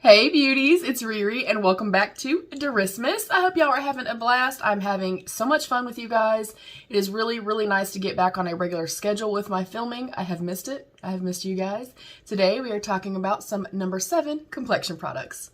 Hey beauties, it's Riri and welcome back to Derismas. I hope y'all are having a blast. I'm having so much fun with you guys. It is really nice to get back on a regular schedule with my filming. I have missed it. I have missed you guys. Today we are talking about some number 7 complexion products.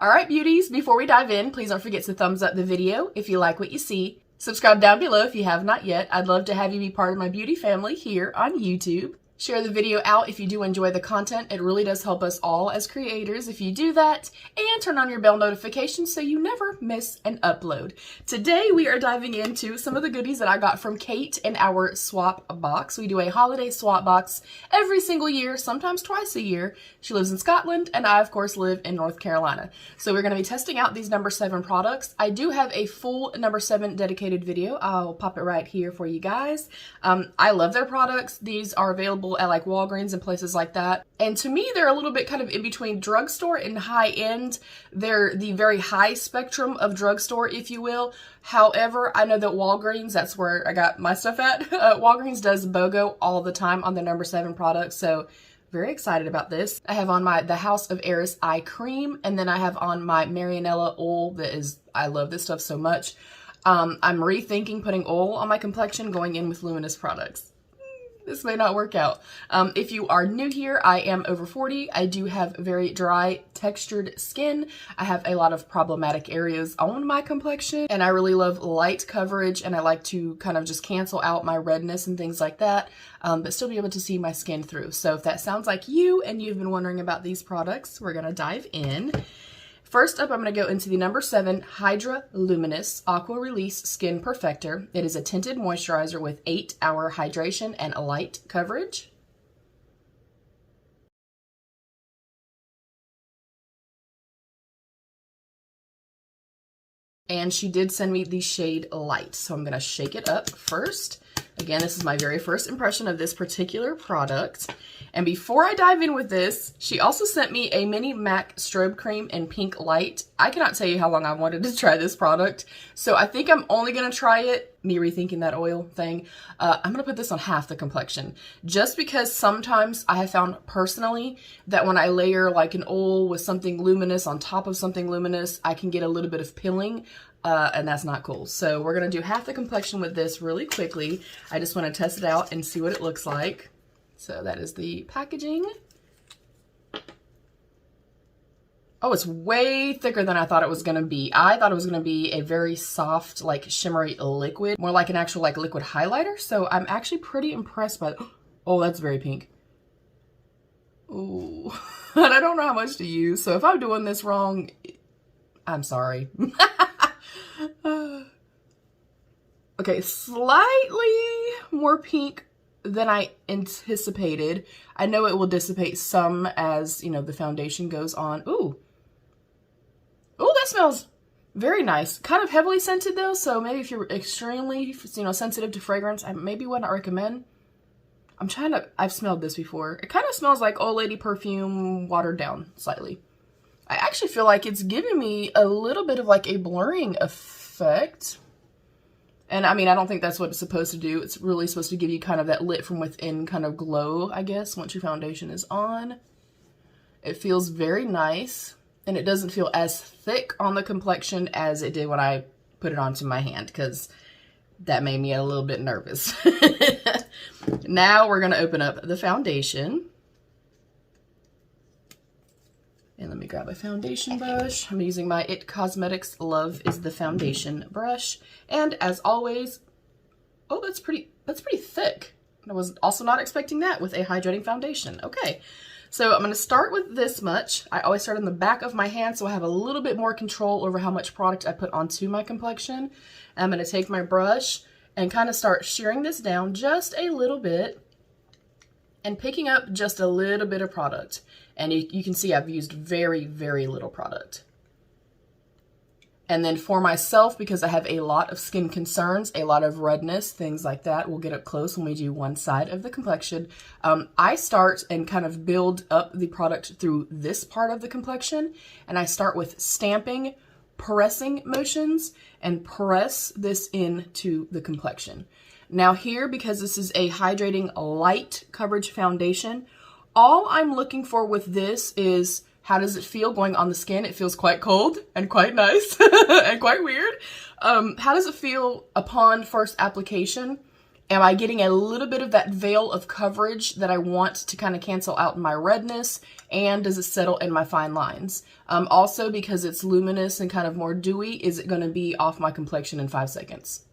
Alright beauties, before we dive in, please don't forget to thumbs up the video if you like what you see. Subscribe down below if you have not yet. I'd love to have you be part of my beauty family here on YouTube. Share the video out if you do enjoy the content. It really does help us all as creators if you do that. And turn on your bell notifications so you never miss an upload. Today we are diving into some of the goodies that I got from Kate in our swap box. We do a holiday swap box every single year, sometimes twice a year. She lives in Scotland and I of course live in North Carolina. So we're going to be testing out these number 7 products. I do have a full number 7 dedicated video. I'll pop it right here for you guys. I love their products. These are available at like Walgreens and places like that. And to me, they're a little bit kind of in between drugstore and high end. They're the very high spectrum of drugstore, if you will. However, I know that Walgreens, that's where I got my stuff at. Walgreens does BOGO all the time on the number 7 products. So very excited about this. I have on the House of Heiress eye cream, and then I have on my Marianella oil that is, I love this stuff so much. I'm rethinking putting oil on my complexion going in with luminous products. This may not work out. If you are new here, I am over 40. I do have very dry, textured skin. I have a lot of problematic areas on my complexion, and I really love light coverage, and I like to kind of just cancel out my redness and things like that, but still be able to see my skin through. So if that sounds like you and you've been wondering about these products, we're gonna dive in. First up, I'm going to go into the number 7 HYDRALUMINOUS Aqua Release Skin Perfector. It is a tinted moisturizer with 8-hour hydration and light coverage. And she did send me the shade Light, so I'm going to shake it up first. Again, this is my very first impression of this particular product. And before I dive in with this, she also sent me a mini MAC strobe cream in pink light. I cannot tell you how long I wanted to try this product, so I think I'm only going to try it, me rethinking that oil thing. I'm going to put this on half the complexion, just because sometimes I have found personally that when I layer like an oil with something luminous on top of something luminous, I can get a little bit of pilling. And that's not cool. So we're going to do half the complexion with this really quickly. I just want to test it out and see what it looks like. So that is the packaging. Oh, it's way thicker than I thought it was going to be. I thought it was going to be a very soft, like shimmery liquid, more like an actual like liquid highlighter. So I'm actually pretty impressed by it. Oh, that's very pink. Ooh, and I don't know how much to use. So if I'm doing this wrong, I'm sorry. Okay, slightly more pink than I anticipated. I know it will dissipate some as, you know, the foundation goes on. Ooh. Ooh, that smells very nice. Kind of heavily scented though, so maybe if you're extremely, you know, sensitive to fragrance, I maybe would not recommend. I've smelled this before. It kind of smells like Old Lady perfume watered down slightly. I actually feel like it's giving me a little bit of like a blurring effect. And I mean, I don't think that's what it's supposed to do. It's really supposed to give you kind of that lit from within kind of glow, I guess, once your foundation is on. It feels very nice, and it doesn't feel as thick on the complexion as it did when I put it onto my hand, because that made me a little bit nervous. Now we're going to open up the foundation. And let me grab a foundation brush. I'm using my IT Cosmetics Love is the Foundation brush. And as always, oh, that's pretty thick. I was also not expecting that with a hydrating foundation. Okay, so I'm going to start with this much. I always start on the back of my hand so I have a little bit more control over how much product I put onto my complexion. I'm going to take my brush and kind of start shearing this down just a little bit and picking up just a little bit of product. And you can see I've used very little product. And then for myself, because I have a lot of skin concerns, a lot of redness, things like that, we'll get up close when we do one side of the complexion. I start and kind of build up the product through this part of the complexion. And I start with stamping, pressing motions, and press this into the complexion. Now here, because this is a hydrating light coverage foundation, all I'm looking for with this is how does it feel going on the skin? It feels quite cold and quite nice and quite weird. How does it feel upon first application? Am I getting a little bit of that veil of coverage that I want to kind of cancel out my redness? And does it settle in my fine lines? Also, because it's luminous and kind of more dewy, is it going to be off my complexion in 5 seconds?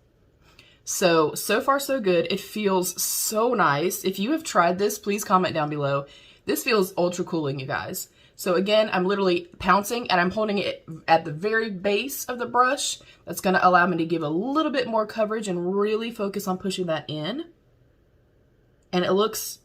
So far so good. It feels so nice. If you have tried this, please comment down below. This feels ultra cooling, you guys. So again, I'm literally pouncing and I'm holding it at the very base of the brush. That's going to allow me to give a little bit more coverage and really focus on pushing that in. And it looks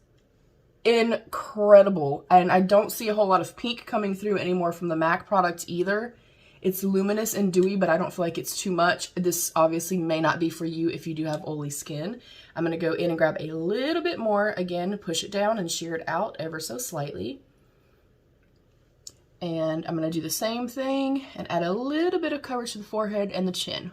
incredible. And I don't see a whole lot of pink coming through anymore from the MAC product either. It's luminous and dewy, but I don't feel like it's too much. This obviously may not be for you if you do have oily skin. I'm going to go in and grab a little bit more. Again, push it down and shear it out ever so slightly. And I'm going to do the same thing and add a little bit of coverage to the forehead and the chin.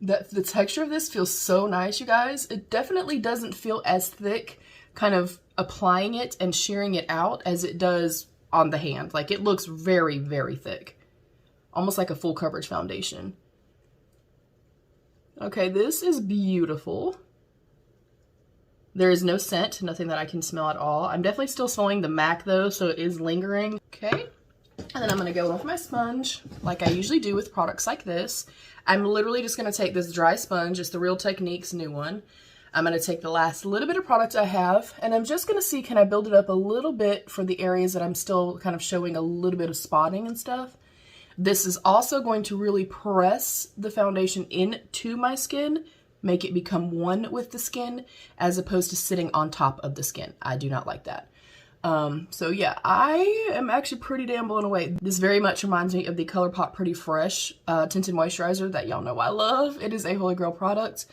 The texture of this feels so nice, you guys. It definitely doesn't feel as thick kind of applying it and shearing it out as it does on the hand. Like, it looks very, very thick. Almost like a full coverage foundation. Okay, this is beautiful. There is no scent, nothing that I can smell at all. I'm definitely still smelling the MAC though, so it is lingering. Okay, and then I'm gonna go in with my sponge, like I usually do with products like this. I'm literally just gonna take this dry sponge, it's the Real Techniques new one. I'm gonna take the last little bit of product I have, and I'm just gonna see, can I build it up a little bit for the areas that I'm still kind of showing a little bit of spotting and stuff. This is also going to really press the foundation into my skin, make it become one with the skin, as opposed to sitting on top of the skin. I do not like that. So yeah, I am actually pretty damn blown away. This very much reminds me of the ColourPop Pretty Fresh tinted moisturizer that y'all know I love. It is a holy grail product.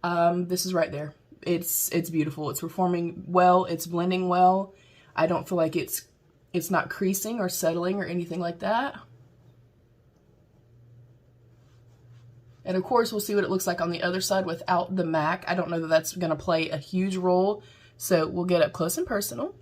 This is right there. It's beautiful. It's performing well. It's blending well. I don't feel like it's not creasing or settling or anything like that. And of course, we'll see what it looks like on the other side without the MAC. I don't know that that's going to play a huge role, so we'll get up close and personal.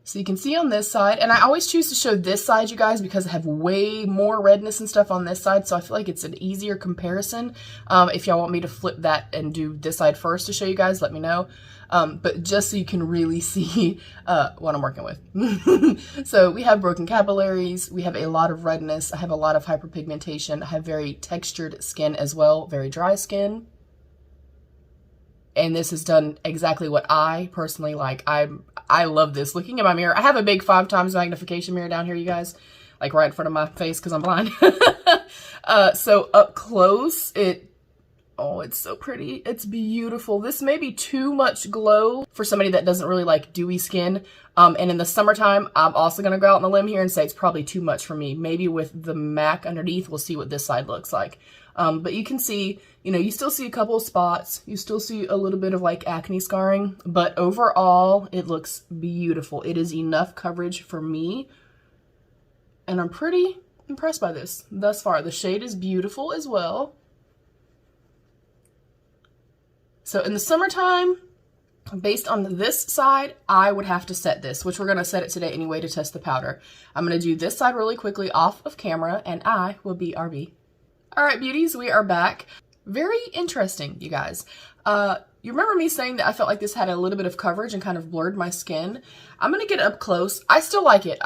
So you can see on this side, and I always choose to show this side, you guys, because I have way more redness and stuff on this side, so I feel like it's an easier comparison. If y'all want me to flip that and do this side first to show you guys, let me know. But just so you can really see what I'm working with. So we have broken capillaries, we have a lot of redness, I have a lot of hyperpigmentation, I have very textured skin as well, very dry skin. And this has done exactly what I personally like. I love this. Looking in my mirror, I have a big 5x magnification mirror down here, you guys, like right in front of my face because I'm blind. So up close, oh, it's so pretty. It's beautiful. This may be too much glow for somebody that doesn't really like dewy skin. And in the summertime, I'm also going to go out on a limb here and say it's probably too much for me. Maybe with the MAC underneath, we'll see what this side looks like. But you can see, you know, you still see a couple of spots. You still see a little bit of like acne scarring. But overall, it looks beautiful. It is enough coverage for me. And I'm pretty impressed by this thus far. The shade is beautiful as well. So in the summertime, based on this side, I would have to set this, which we're going to set it today anyway to test the powder. I'm going to do this side really quickly off of camera, and I will be RB. All right, beauties, we are back. Very interesting, you guys. You remember me saying that I felt like this had a little bit of coverage and kind of blurred my skin. I'm going to get up close. I still like it.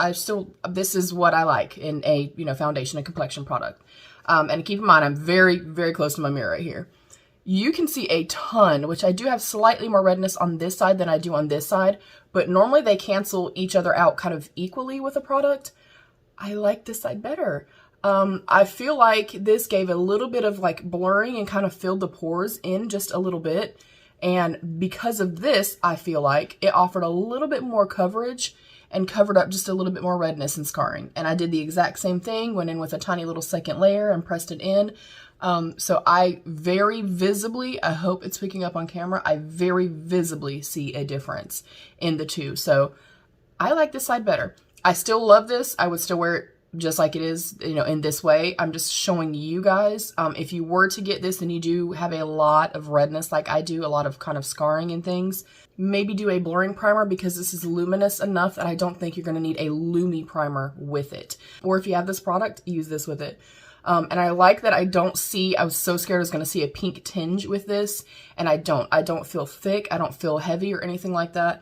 This is what I like in a, you know, foundation and complexion product. And keep in mind, I'm very, very close to my mirror right here. You can see a ton, which I do have slightly more redness on this side than I do on this side, but normally they cancel each other out kind of equally with a product. I like this side better. I feel like this gave a little bit of like blurring and kind of filled the pores in just a little bit. And because of this, I feel like it offered a little bit more coverage and covered up just a little bit more redness and scarring. And I did the exact same thing, went in with a tiny little second layer and pressed it in. So I very visibly, I hope it's picking up on camera, I very visibly see a difference in the two. So I like this side better. I still love this. I would still wear it just like it is, you know, in this way. I'm just showing you guys. If you were to get this and you do have a lot of redness like I do, a lot of kind of scarring and things, maybe do a blurring primer, because this is luminous enough that I don't think you're going to need a Lumi primer with it. Or if you have this product, use this with it. And I like that I don't see, I was so scared I was going to see a pink tinge with this, and I don't. I don't feel thick, I don't feel heavy or anything like that.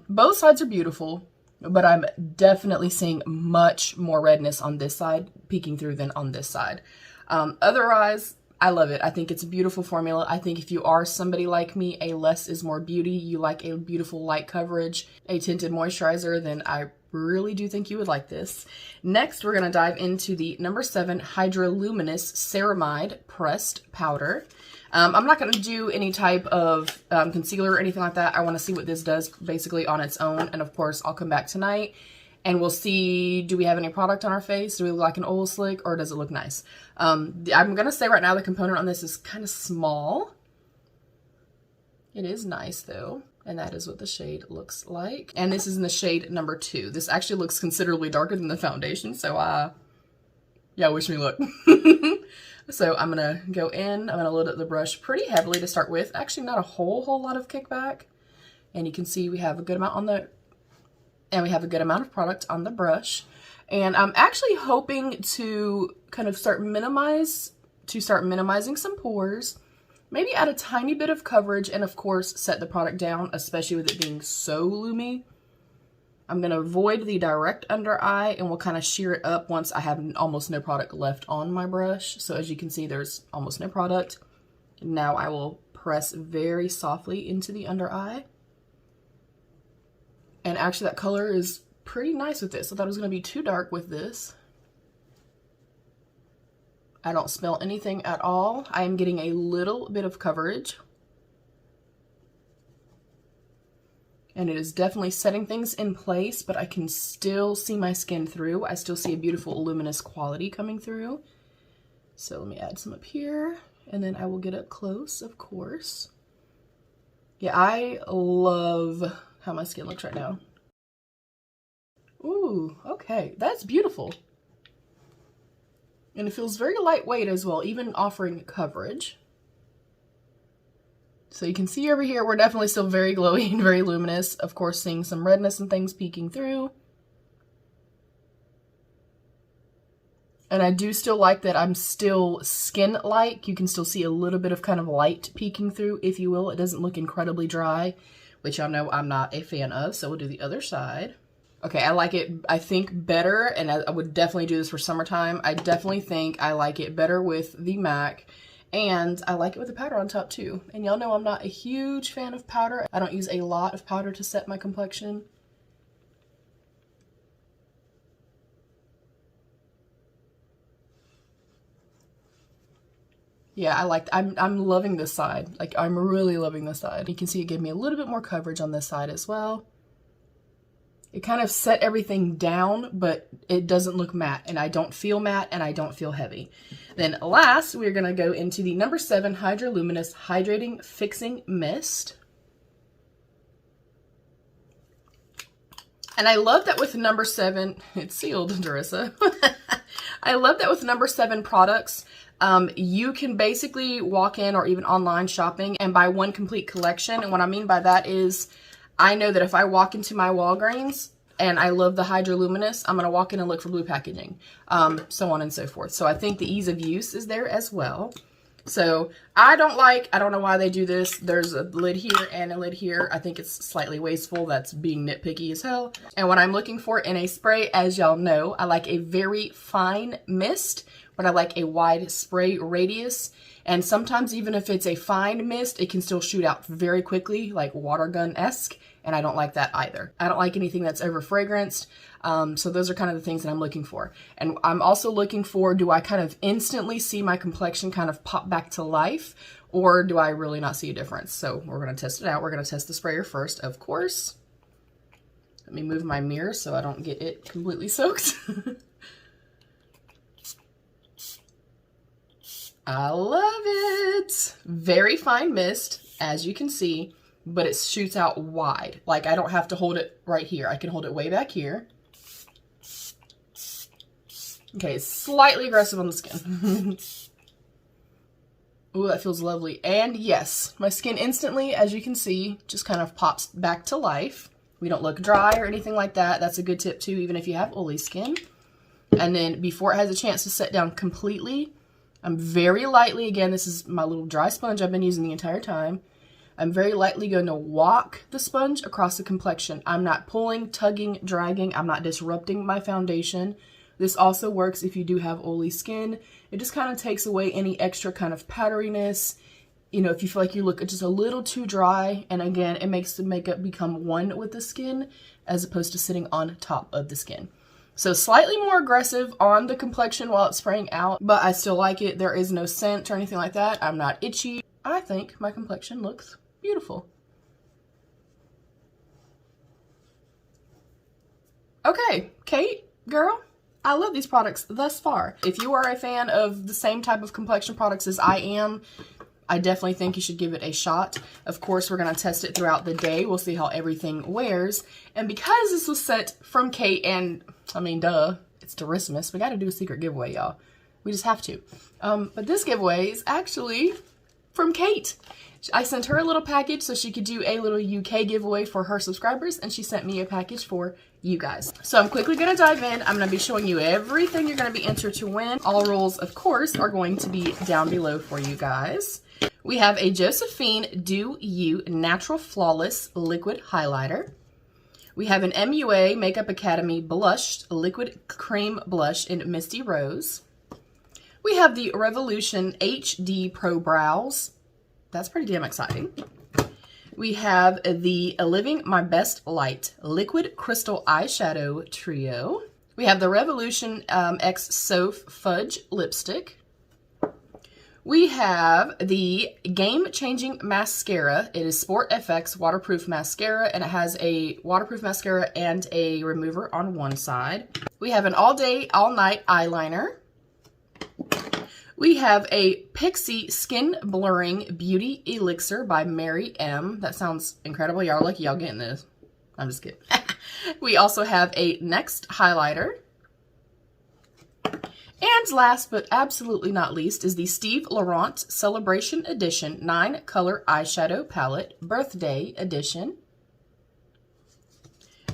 Both sides are beautiful, but I'm definitely seeing much more redness on this side peeking through than on this side. Otherwise, I love it. I think it's a beautiful formula. I think if you are somebody like me, a less is more beauty, you like a beautiful light coverage, a tinted moisturizer, then I really do think you would like this. Next, we're going to dive into the number 7 HYDRALUMINOUS Ceramide Pressed Powder. I'm not going to do any type of concealer or anything like that. I want to see what this does basically on its own. And of course, I'll come back tonight and we'll see, do we have any product on our face? Do we look like an oil slick, or does it look nice? I'm going to say right now the component on this is kind of small. It is nice though. And that is what the shade looks like. And this is in the shade number 2. This actually looks considerably darker than the foundation. So yeah, wish me luck. So I'm going to go in. I'm going to load up the brush pretty heavily to start with. Actually, not a whole lot of kickback. And you can see we have a good amount on the, and we have a good amount of product on the brush. And I'm actually hoping to kind of start minimizing some pores. Maybe add a tiny bit of coverage, and of course set the product down, especially with it being so loomy. I'm going to avoid the direct under eye, and we'll kind of sheer it up once I have almost no product left on my brush. So as you can see, there's almost no product. Now I will press very softly into the under eye. And actually that color is pretty nice with this. I thought it was going to be too dark with this. I don't smell anything at all. I am getting a little bit of coverage. And it is definitely setting things in place, but I can still see my skin through. I still see a beautiful luminous quality coming through. So let me add some up here, and then I will get up close, of course. Yeah, I love how my skin looks right now. Ooh, okay, that's beautiful. And it feels very lightweight as well, even offering coverage. So you can see over here, we're definitely still very glowy and very luminous. Of course, seeing some redness and things peeking through. And I do still like that I'm still skin-like. You can still see a little bit of kind of light peeking through, if you will. It doesn't look incredibly dry, which y'all know I'm not a fan of. So we'll do the other side. Okay, I like it, I think, better, and I would definitely do this for summertime. I definitely think I like it better with the MAC, and I like it with the powder on top too. And y'all know I'm not a huge fan of powder. I don't use a lot of powder to set my complexion. Yeah, I'm loving this side. Like, I'm really loving this side. You can see it gave me a little bit more coverage on this side as well. It kind of set everything down, but it doesn't look matte, and I don't feel matte, and I don't feel heavy. Then last, we're going to go into the number 7 HYDRALUMINOUS Hydrating Fixing Mist. And I love that with number 7, it's sealed, Darissa. I love that with number 7 products, you can basically walk in or even online shopping and buy one complete collection. And what I mean by that is, I know that if I walk into my Walgreens and I love the HYDRALUMINOUS, I'm going to walk in and look for blue packaging, so on and so forth. So I think the ease of use is there as well. So I don't know why they do this. There's a lid here and a lid here. I think it's slightly wasteful. That's being nitpicky as hell. And what I'm looking for in a spray, as y'all know, I like a very fine mist, but I like a wide spray radius. And sometimes even if it's a fine mist, it can still shoot out very quickly, like water gun-esque. And I don't like that either. I don't like anything that's over fragranced. So those are kind of the things that I'm looking for. And I'm also looking for, do I kind of instantly see my complexion kind of pop back to life? Or do I really not see a difference? So we're going to test it out. We're going to test the sprayer first, of course. Let me move my mirror so I don't get it completely soaked. I love it. Very fine mist, as you can see, but it shoots out wide. Like, I don't have to hold it right here. I can hold it way back here. Okay, slightly aggressive on the skin. Ooh, that feels lovely. And yes, my skin instantly, as you can see, just kind of pops back to life. We don't look dry or anything like that. That's a good tip too, even if you have oily skin. And then before it has a chance to set down completely, I'm very lightly, again, this is my little dry sponge I've been using the entire time. I'm very lightly going to walk the sponge across the complexion. I'm not pulling, tugging, dragging. I'm not disrupting my foundation. This also works if you do have oily skin. It just kind of takes away any extra kind of powderiness. You know, if you feel like you look just a little too dry, and again, it makes the makeup become one with the skin as opposed to sitting on top of the skin. So slightly more aggressive on the complexion while it's spraying out, but I still like it. There is no scent or anything like that. I'm not itchy. I think my complexion looks beautiful. Okay, Kate, girl, I love these products thus far. If you are a fan of the same type of complexion products as I am, I definitely think you should give it a shot. Of course, we're going to test it throughout the day. We'll see how everything wears. And because this was sent from Kate, and I mean, duh, it's Christmas, we got to do a secret giveaway, y'all. We just have to. But this giveaway is actually from Kate. I sent her a little package so she could do a little UK giveaway for her subscribers, and she sent me a package for you guys. So I'm quickly going to dive in. I'm going to be showing you everything you're going to be entered to win. All rules, of course, are going to be down below for you guys. We have a Josephine Do You Natural Flawless Liquid Highlighter. We have an MUA Makeup Academy Blush Liquid Cream Blush in Misty Rose. We have the Revolution HD Pro Brows. That's pretty damn exciting. We have the Living My Best Light Liquid Crystal Eyeshadow Trio. We have the Revolution X Soph Fudge Lipstick. We have the Game Changing Mascara. It is Sport FX Waterproof Mascara, and it has a waterproof mascara and a remover on one side. We have an All Day, All Night Eyeliner. We have a Pixie Skin Blurring Beauty Elixir by Mary M. That sounds incredible. Y'all are lucky y'all getting this. I'm just kidding. We also have a Next Highlighter. And last but absolutely not least is the Steve Laurent Celebration Edition 9-Color Eyeshadow Palette Birthday Edition.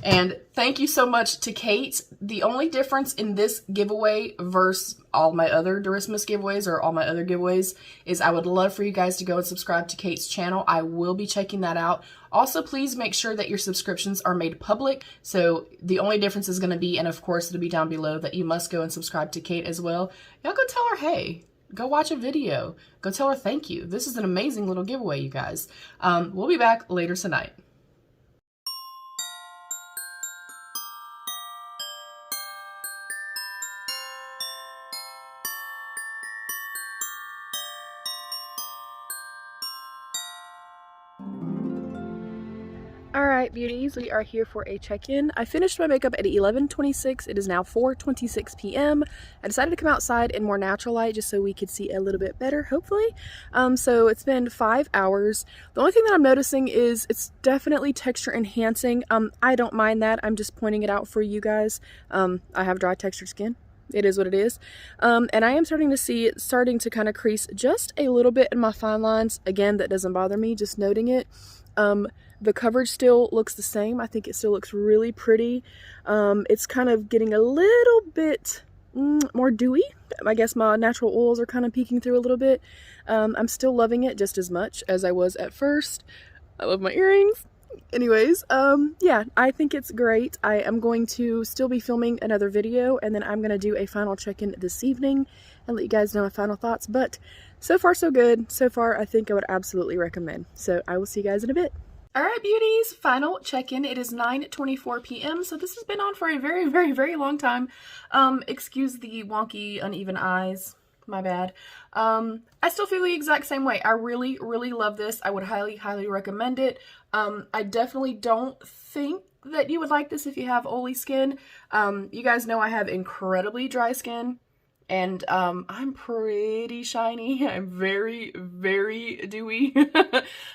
And thank you so much to Kate. The only difference in this giveaway versus all my other Christmas giveaways or all my other giveaways is I would love for you guys to go and subscribe to Kate's channel. I will be checking that out. Also, please make sure that your subscriptions are made public. So the only difference is going to be, and of course it'll be down below, that you must go and subscribe to Kate as well. Y'all go tell her, hey, go watch a video. Go tell her thank you. This is an amazing little giveaway, you guys. We'll be back later tonight. Alright beauties, we are here for a check-in. I finished my makeup at 11:26. It is now 4:26 p.m. I decided to come outside in more natural light just so we could see a little bit better, hopefully. So it's been 5 hours. The only thing that I'm noticing is it's definitely texture enhancing. I don't mind that. I'm just pointing it out for you guys. I have dry textured skin. It is what it is. And I am starting to see it starting to kind of crease just a little bit in my fine lines. Again, that doesn't bother me, just noting it. The coverage still looks the same. I think it still looks really pretty. It's kind of getting a little bit more dewy. I guess my natural oils are kind of peeking through a little bit. I'm still loving it just as much as I was at first. I love my earrings. Anyways, yeah, I think it's great. I am going to still be filming another video, and then I'm going to do a final check-in this evening and let you guys know my final thoughts. But so far, so good. So far, I think I would absolutely recommend. So I will see you guys in a bit. Alright beauties, final check-in. It is 9:24 p.m. so this has been on for a very, very, very long time. Excuse the wonky, uneven eyes. My bad. I still feel the exact same way. I really, really love this. I would highly, highly recommend it. I definitely don't think that you would like this if you have oily skin. You guys know I have incredibly dry skin. And I'm pretty shiny. I'm very, very dewy.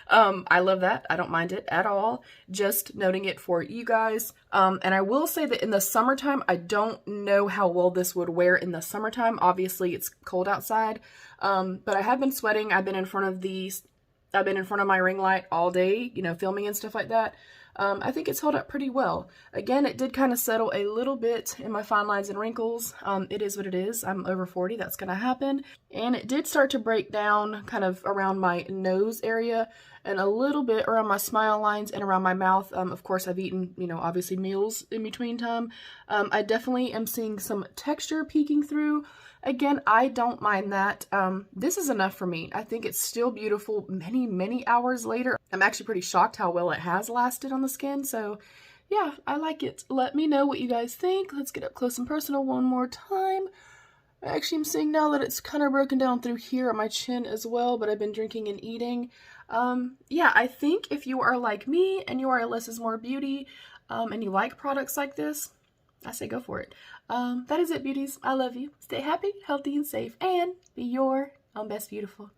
I love that. I don't mind it at all. Just noting it for you guys. And I will say that in the summertime, I don't know how well this would wear in the summertime. Obviously, it's cold outside. But I have been sweating. I've been in front of my ring light all day, you know, filming and stuff like that. I think it's held up pretty well. Again, it did kind of settle a little bit in my fine lines and wrinkles. It is what it is. I'm over 40. That's going to happen. And it did start to break down kind of around my nose area and a little bit around my smile lines and around my mouth. Of course, I've eaten, you know, obviously meals in between time. I definitely am seeing some texture peeking through. Again, I don't mind that. This is enough for me. I think it's still beautiful many, many hours later. I'm actually pretty shocked how well it has lasted on the skin. So yeah, I like it. Let me know what you guys think. Let's get up close and personal one more time. I actually am seeing now that it's kind of broken down through here at my chin as well, but I've been drinking and eating. Yeah, I think if you are like me and you are less is more beauty, and you like products like this, I say go for it. That is it, beauties. I love you. Stay happy, healthy, and safe, and be your own best beautiful.